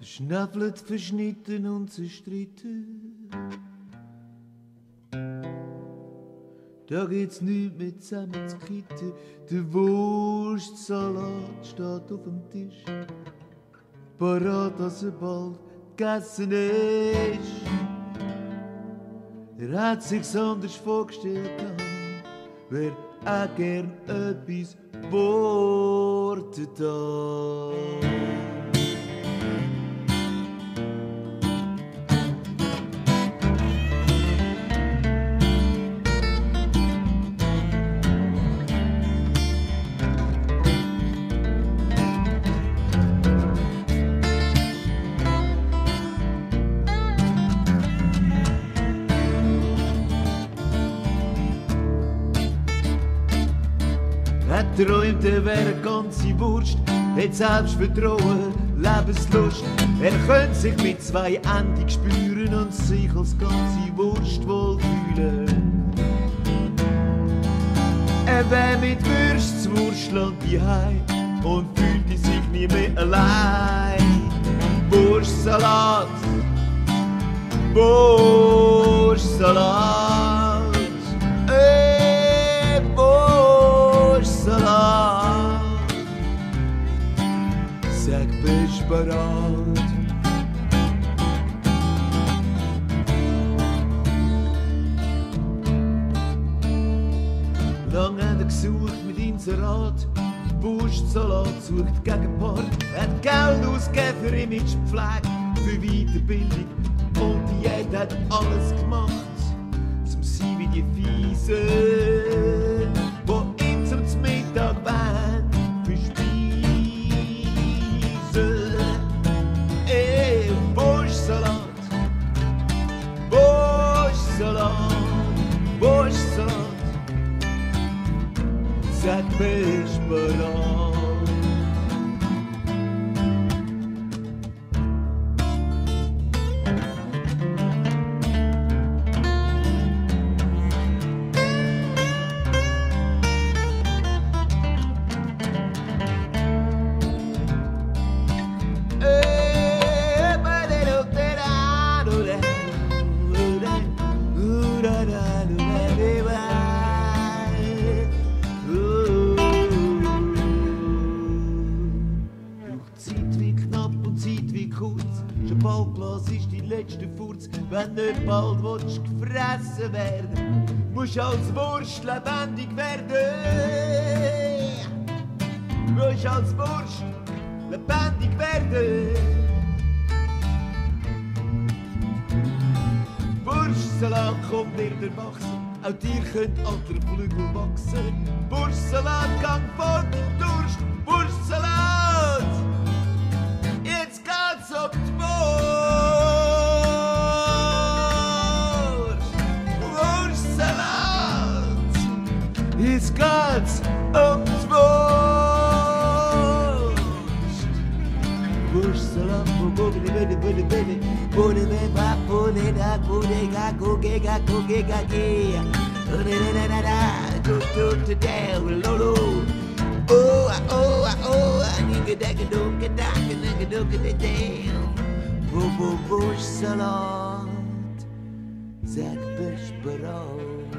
verschnäffelt, verschnitten und zerstritten. Da geht's nicht mehr zusammen zu kitten. Der Wurstsalat steht auf dem Tisch, parat, dass er bald gegessen ist. Er hat sich's anders vorgestellt, wer auch gern etwas wortet hat. Träumt, er wäre eine ganze Wurst, hat Selbstvertrauen, Lebenslust. Er könnte sich mit zwei Enden spüren und sich als ganze Wurst wohlfühlen. Er wär mit Würstwurstland daheim und fühlte sich nie mehr allein. Wurstsalat, Wurstsalat, Wurstsalat. Sag, bist bereit? Lange hat er gesucht mit Inserat, Wurstsalat sucht Gegenpart, hat Geld ausgegeben für Imagepflege, für Weiterbildung und Diät, hat alles gemacht, zum sein wie die Fiesen, wo ihm zum Mittag wollen, für Speisen. Wurstsalat, Wurstsalat, Wurstsalat. Sag, bist bereit? Wenn nicht bald willst gefressen werden, musst als Wurst lebendig werden. Musst als Wurst lebendig werden. Wurstsalat kommt dir durchwachsen, auch dir könnt alter Flügel wachsen. Wurstsalat, gang fort im Durst. Wurstsalat, jetzt geht's auf die Wurst. Jetzt geht's um die Wurst. Wurstsalat, Wurstsalat, sag, bist bereit?